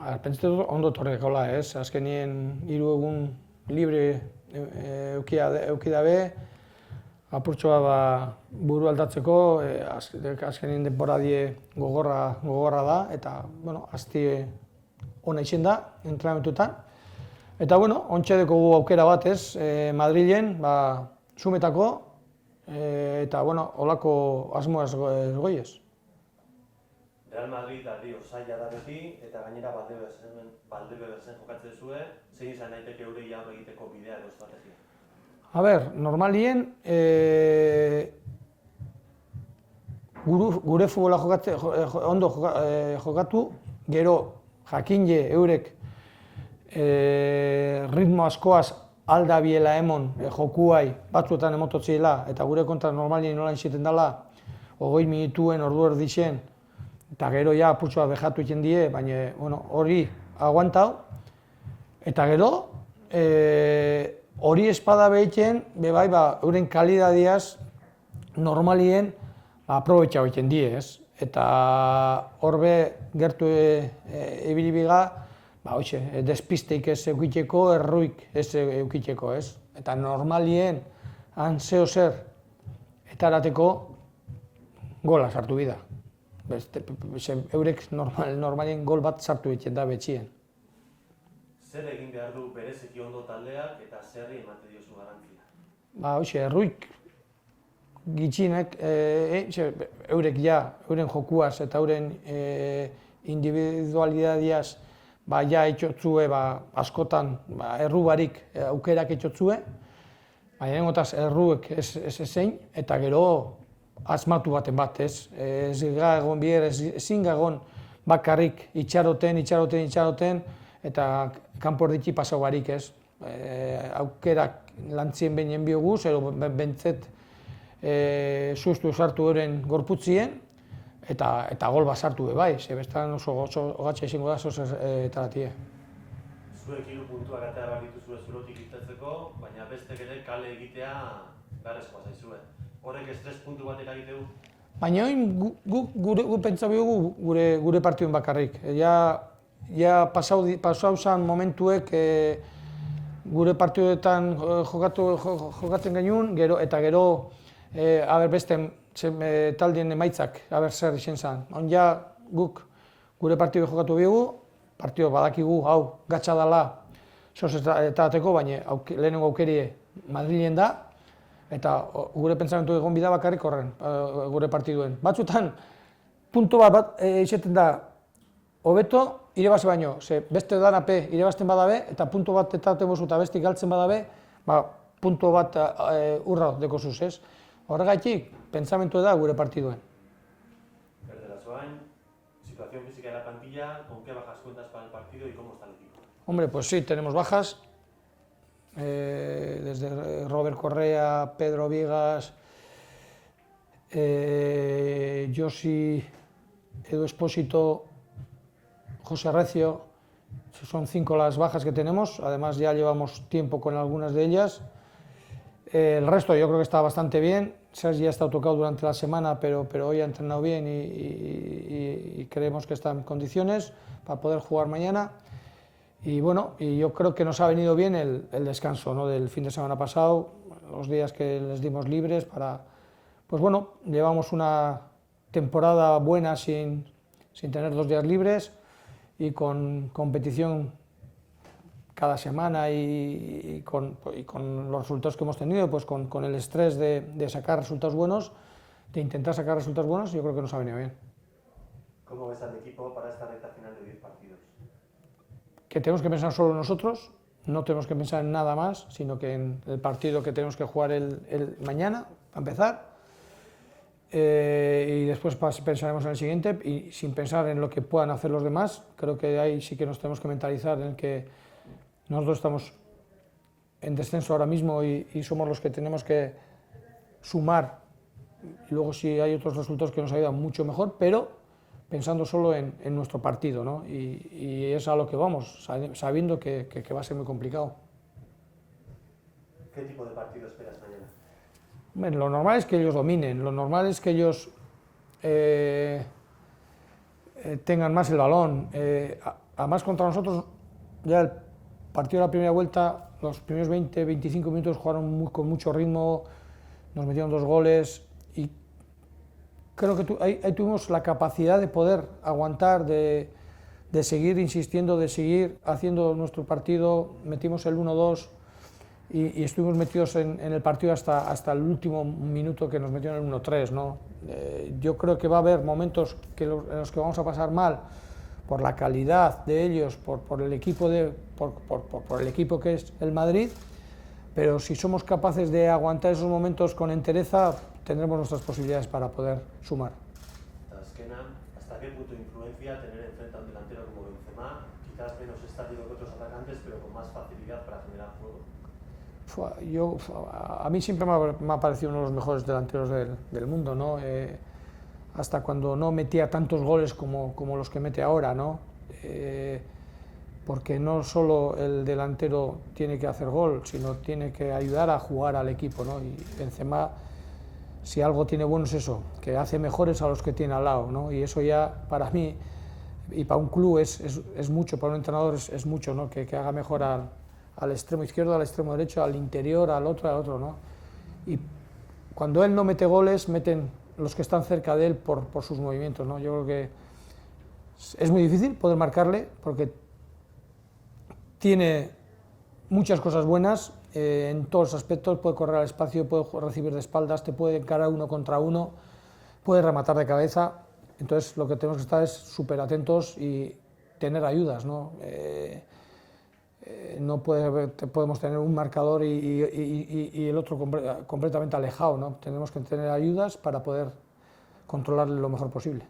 Pentsatzen dut ondo torrekola, ez? Azkenien 3 egun libre euki dabe, apurtxoa buru aldatzeko, azkenien denboradie gogorra da, eta, bueno, azti ona izen da, entrenamentuetan. Eta, bueno, ontsa dugu aukera bat, ez? Madrilen, sumetako, eta, bueno, holako asmoa ez goiez. Real Madrid dio zaila da beti, eta gainera Valdebebersen jokatzen zuen, zein izan daiteke eurei aurre egiteko bidea edo estrategia? A ber, normalien, gure futbola ondo jokatu, gero jakinje eurek ritmo askoaz aldabiela emon jokuai batzuetan emototziela, eta gure kontra normalien nola inziten dela, 20 minutuen, ordu erdixen, eta gero ja apurtxoa bejatu egiten die, baina hori aguantau. Eta gero, hori espada behiten, bebai, euren kalidadiaz normalien aprobetxau egiten die, ez? Eta horbe gertu ebilibiga, despisteik ez eukiteko, erruik ez eukiteko, ez? Eta normalien, han zeo zer, eta erateko gola sartu bida. Eurek normalien gol bat sartu egiten da betxien. Zer egin behar du bereziki ondo taldeak eta zerri emate diozu garantzia? Erruik gitxinek, eurek ja, euren jokuaz eta euren individualidadiaz ja etxotzue askotan erru barik aukerak etxotzue, baina engotaz erruek ez ezein, eta gero asmatu baten bat, ez? Ezin gagon bakarrik itxaroten, eta kanpo erditxi pasau barik, ez? Aukerak lantzien behinen biogu, zero bentzet sustu sartu euren gorputzien, eta gol bat sartu bai, ze bestan oso ogatxe ezingo da, oso taratie. Zuek 3 puntuak atera dituzue zulotik irtetzeko, baina bestek ere kale egitea beharrezkoa zaizue. Horrek estres puntu bat eragite du? Baina guk pentsa biogu gure partiduen bakarrik. Ja pasau zan momentuek gure partiduetan jokatzen genuen, eta gero beste taldien emaitzak zer izen zan. Ja guk gure partidue jokatu biogu, partidu badakigu hau gatsa dela sozetateko, baina lehenengo aukerie Madrilen da, eta gure pentsamentu egon bida bakarrik horren, gure partiduen. Batzutan, puntu bat izaten da, hobeto, irebaze baino, ze beste danape irebazten badabe, eta puntu bat etaten bozu eta beste galtzen badabe, puntu bat urra deko zuz, ez? Horregaitik, pentsamentu da gure partiduen. Berdelazoain, situación física de la plantilla, ¿con qué bajas cuentas para el partido y cómo está el equipo? Hombre, pues sí, tenemos bajas. Desde Robert Correa, Pedro Vigas, Josi, Edu Espósito, José Recio, son 5 las bajas que tenemos, además ya llevamos tiempo con algunas de ellas. El resto yo creo que está bastante bien, Sergi ha estado tocado durante la semana, pero hoy ha entrenado bien y creemos que está en condiciones para poder jugar mañana. Y bueno, yo creo que nos ha venido bien el descanso, ¿no?, del fin de semana pasado, los días que les dimos libres para... Pues bueno, llevamos una temporada buena sin tener 2 días libres y con competición cada semana y con los resultados que hemos tenido, pues con el estrés de sacar resultados buenos, de intentar sacar resultados buenos, yo creo que nos ha venido bien. ¿Cómo ves al equipo para esta recta final de 10 partidos? Que tenemos que pensar solo en nosotros, no tenemos que pensar en nada más, sino que en el partido que tenemos que jugar el mañana, para empezar, y después pensaremos en el siguiente, y sin pensar en lo que puedan hacer los demás. Creo que ahí sí que nos tenemos que mentalizar en que nosotros estamos en descenso ahora mismo y somos los que tenemos que sumar, y luego si hay otros resultados que nos ayudan mucho mejor, pero pensando solo en nuestro partido, ¿no? Y es a lo que vamos, sabiendo que va a ser muy complicado. ¿Qué tipo de partido esperas mañana? Bueno, lo normal es que ellos dominen, lo normal es que ellos tengan más el balón. además contra nosotros, ya el partido de la primera vuelta, los primeros 20-25 minutos jugaron con mucho ritmo, nos metieron 2 goles y creo que ahí tuvimos la capacidad de poder aguantar, de seguir insistiendo, de seguir haciendo nuestro partido. Metimos el 1-2 y estuvimos metidos en el partido hasta el último minuto que nos metieron el 1-3, ¿no? Yo creo que va a haber momentos en los que vamos a pasar mal por la calidad de ellos, por el equipo que es el Madrid, pero si somos capaces de aguantar esos momentos con entereza, tendremos nuestras posibilidades para poder sumar. ¿Hasta qué punto influencia tener enfrente a un delantero como Benzema, quizás menos estático que otros atacantes, pero con más facilidad para generar juego? A mí siempre me ha parecido uno de los mejores delanteros del mundo, ¿no? Hasta cuando no metía tantos goles como los que mete ahora, ¿no? Porque no solo el delantero tiene que hacer gol, sino tiene que ayudar a jugar al equipo, ¿no? Y Benzema, si algo tiene bueno es eso, que hace mejores a los que tiene al lado, ¿no? Y eso ya para mí y para un club es mucho, para un entrenador es mucho, ¿no? Que haga mejor al extremo izquierdo, al extremo derecho, al interior, al otro, ¿no? Y cuando él no mete goles, meten los que están cerca de él por sus movimientos, ¿no? Yo creo que es muy difícil poder marcarle porque tiene muchas cosas buenas en todos los aspectos, puede correr al espacio, puede recibir de espaldas, te puede encarar 1 contra 1, puede rematar de cabeza, entonces lo que tenemos que estar es súper atentos y tener ayudas, ¿no? No podemos tener un marcador y el otro completamente alejado, ¿no? Tenemos que tener ayudas para poder controlarle lo mejor posible.